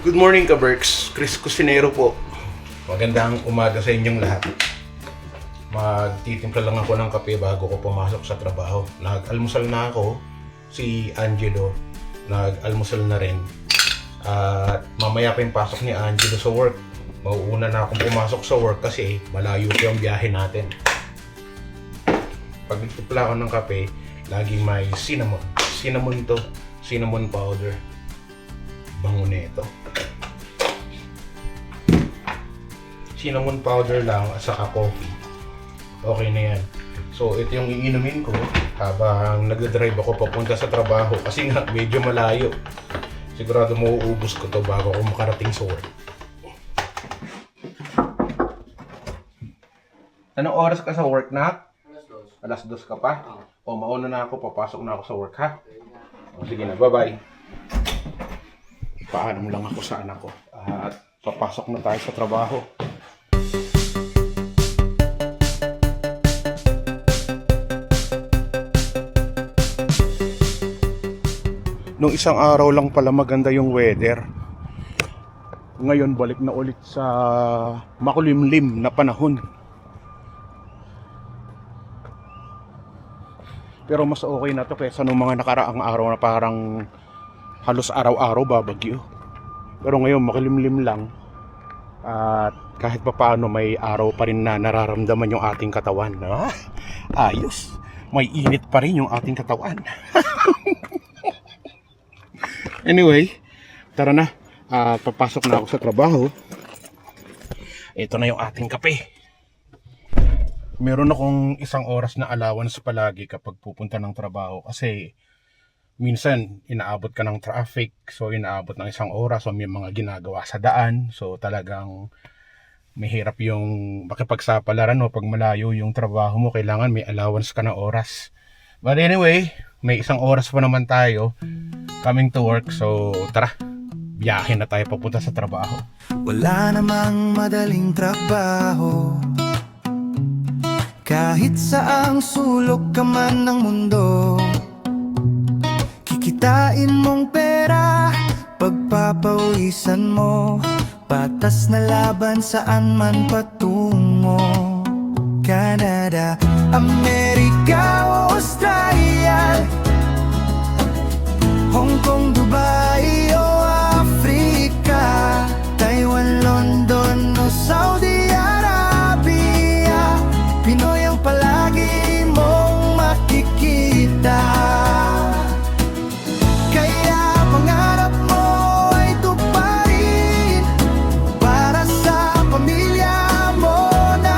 Good morning, Kaberks. Chris Cusinero po. Magandang umaga sa inyong lahat. Magtitimpla lang ako ng kape bago ko pumasok sa trabaho. Nag-almusal na ako. Si Angelo nag-almusal na rin. At mamaya pa yung pasok ni Angelo sa work. Mauuna na akong pumasok sa work kasi malayo pa yung biyahe natin. Pag nagtimpla ako ng kape, laging may cinnamon. Cinnamon to. Cinnamon powder. Bango na ito. Cinnamon powder lang at saka coffee. Okay na yan. So ito yung iinumin ko habang nag-drive ako papunta sa trabaho kasi nga medyo malayo. Sigurado mauubos ko to bago ako makarating sa work. Anong oras ka sa work na? Alas 2 ka pa? O mauna na ako, papasok na ako sa work ha? O sige na, bye-bye. Paalam lang ako sa anak ko at papasok na tayo sa trabaho. Nung isang araw lang pala maganda yung weather. Ngayon balik na ulit sa makulimlim na panahon. Pero mas okay na to kaysa nung mga nakaraang araw na parang halos araw-araw babagyo. Pero ngayon makulimlim lang. At kahit pa paano may araw pa rin na nararamdaman yung ating katawan. Ayos. May init pa rin yung ating katawan. Anyway, tara na. Papasok na ako sa trabaho. Ito na yung ating kape. Meron akong 1 oras na allowance palagi kapag pupunta ng trabaho. Kasi minsan inaabot ka ng traffic. So inaabot ng 1 oras. So may mga ginagawa sa daan. So talagang mahirap yung makipagsapalaran mo pag malayo yung trabaho mo. Kailangan may allowance ka na oras. But anyway, may 1 oras pa naman tayo coming to work, so tara, biyahe na tayo papunta sa trabaho. Wala namang madaling trabaho, kahit saang sulok ka man ng mundo. Kikitain mong pera, pagpapawisan mo, patas na laban saan man patungo. Canada, Amerika o Australia, Hong Kong, Dubai o Africa, Taiwan, London o Saudi Arabia, Pinoy ang palagi mong makikita. Kaya pangarap mo ay tuparin, para sa pamilya mo na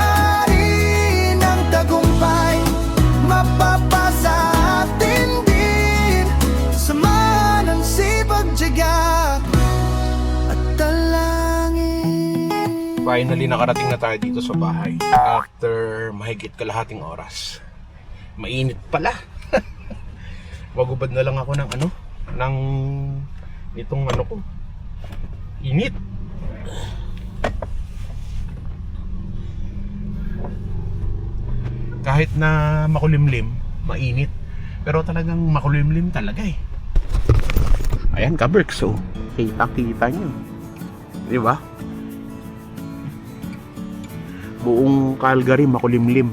rin ang tagumpay mapapasa atin din. Sama ng sipag-tiyaga at dalangin. Finally, nakarating na tayo dito sa bahay after mahigit kalahating oras. Mainit pala. Magubad na lang ako ng itong ko. Init. Kahit na makulimlim, mainit. Pero talagang makulimlim talaga eh. Ayan, Kaberks, so kita-kita nyo. Di ba? Buong Calgary makulimlim.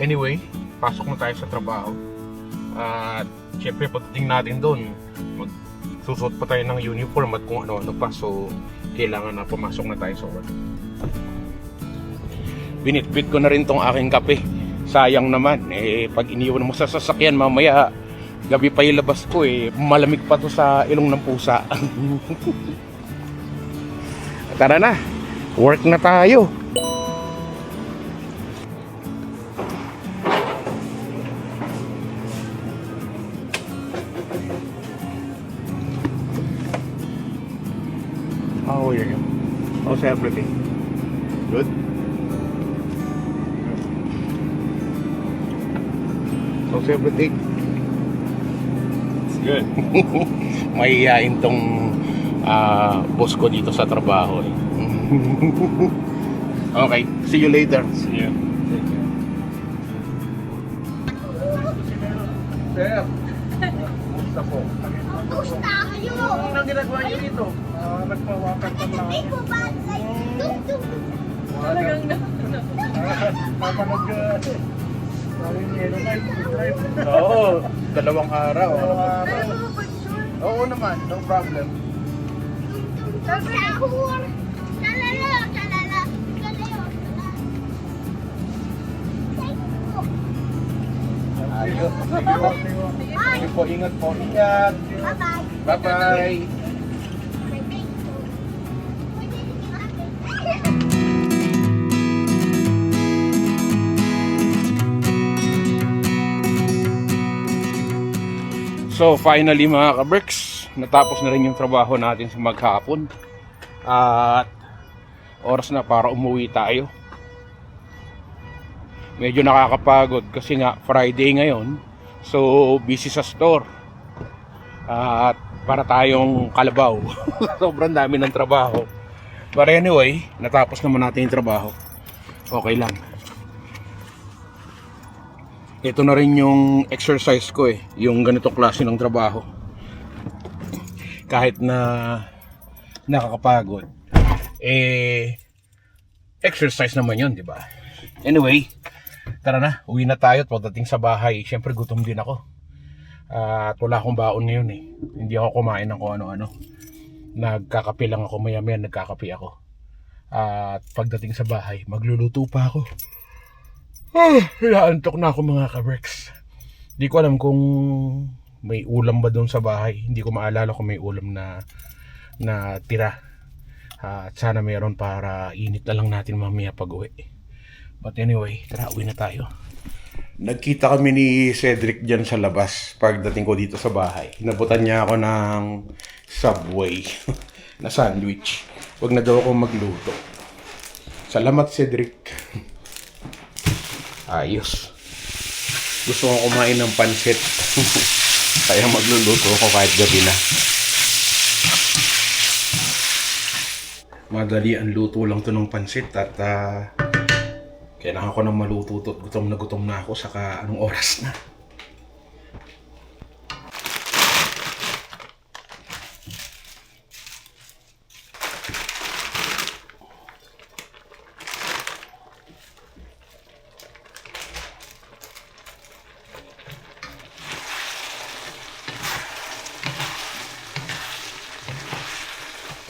Anyway, pasok na tayo sa trabaho. At syempre pagdating natin doon, magsusuot pa tayo ng uniform at kung ano-ano pa. So kailangan na pumasok na tayo sa work. Binitbit ko na rin tong aking kape. Sayang naman, pag iniwan mo sa sasakyan mamaya gabi pa ilabas ko malamig pa to sa ilong ng pusa. Tara na, work na tayo. How are you? How's everything? Good? How's everything? It's good. Mahihain tong boss ko dito sa trabaho Okay, see you later. See you. Sir, kumusta po? Kumusta kayo? ang ginagawa niyo dito? Nagpawakan pa lang. Talagang Napanood ka. Oo, 2 araw. Oo naman, no problem. Ayos. Sige po, ingat po. Ingat. Bye-bye. So finally mga ka-Berks, natapos na rin yung trabaho natin sa maghapon. At oras na para umuwi tayo. Medyo nakakapagod kasi nga Friday ngayon. So busy sa store. At para tayong kalabaw. Sobrang dami ng trabaho. But anyway, natapos naman natin yung trabaho. Okay lang. Ito na rin yung exercise ko yung ganitong klase ng trabaho. Kahit na nakakapagod, exercise naman yun, di ba? Anyway, tara na, uwi na tayo. At pagdating sa bahay, syempre gutom din ako. At wala akong baon ngayon Hindi ako kumain ng kung ano-ano. Nagkakape lang ako, maya-maya nagkakape ako. At pagdating sa bahay, magluluto pa ako. Inaantok na ako mga ka-Berks. Di ko alam kung may ulam ba doon sa bahay. Hindi ko maalala kung may ulam na tira. At sana meron para init na lang natin mamaya pag uwi. But anyway, tara, uwi na tayo. Nagkita kami ni Cedric dyan sa labas pagdating ko dito sa bahay. Nabutan niya ako ng Subway na sandwich. Huwag na daw ako magluto. Salamat, Cedric. Ayos. Gusto ko kumain ng pansit. Kaya magluluto ako kahit gabi na. Madali ang luto lang to ng pansit. At kailangan ko nang maluto to. Gutom na ako. Saka anong oras na.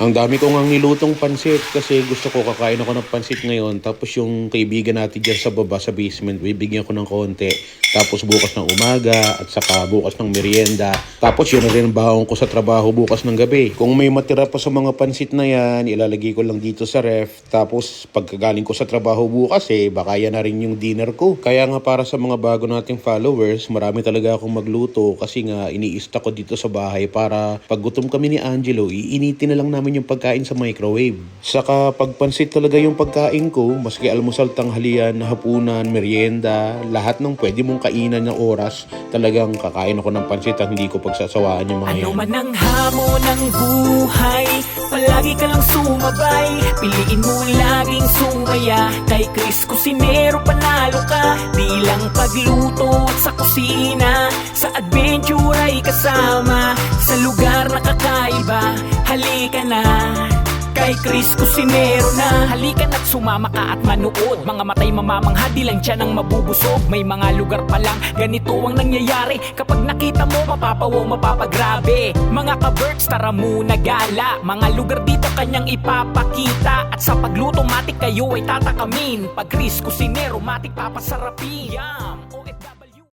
Ang dami ko ngang nilutong pansit kasi gusto ko kakain ako ng pansit ngayon. Tapos yung kaibigan natin dyan sa baba sa basement, bibigyan ko ng konti. Tapos bukas ng umaga at saka bukas ng merienda. Tapos yun na rin ang baon ko sa trabaho bukas ng gabi. Kung may matira pa sa mga pansit na yan, ilalagay ko lang dito sa ref. Tapos pagkagaling ko sa trabaho bukas baka yan na rin yung dinner ko. Kaya nga para sa mga bago nating followers, marami talaga akong magluto kasi nga iniista ko dito sa bahay para pag gutom kami ni Angelo, iinitin na lang namin yung pagkain sa microwave. Saka pagpansit talaga yung pagkain ko, maski almusal, tanghalian, hapunan, merienda, lahat ng pwede mong kainan ng oras, talagang kakain ako ng pansit at hindi ko pagsasawaan yung mga yan. Ano man ang hamon ng buhay, palagi ka lang sumabay. Piliin mo laging sumaya. Kay Chris Cusinero panalo ka. Di lang pagluto at sa kusina, sa adventure ay kasama. Sa lugar na kakaiba, halika na. Kay Chris Cusinero na. Halika na't sumama ka at manood. Mga matay mamamangha, di lang tiyan ang mabubusog. May mga lugar pa lang ganito ang nangyayari. Kapag nakita mo, mapapawaw, mapapagrabe. Mga ka-Berks, tara muna gala. Mga lugar dito kanyang ipapakita. At sa pagluto, matik kayo ay tatakamin. Pag Chris Cusinero, matik papasarapin. Yum! OFW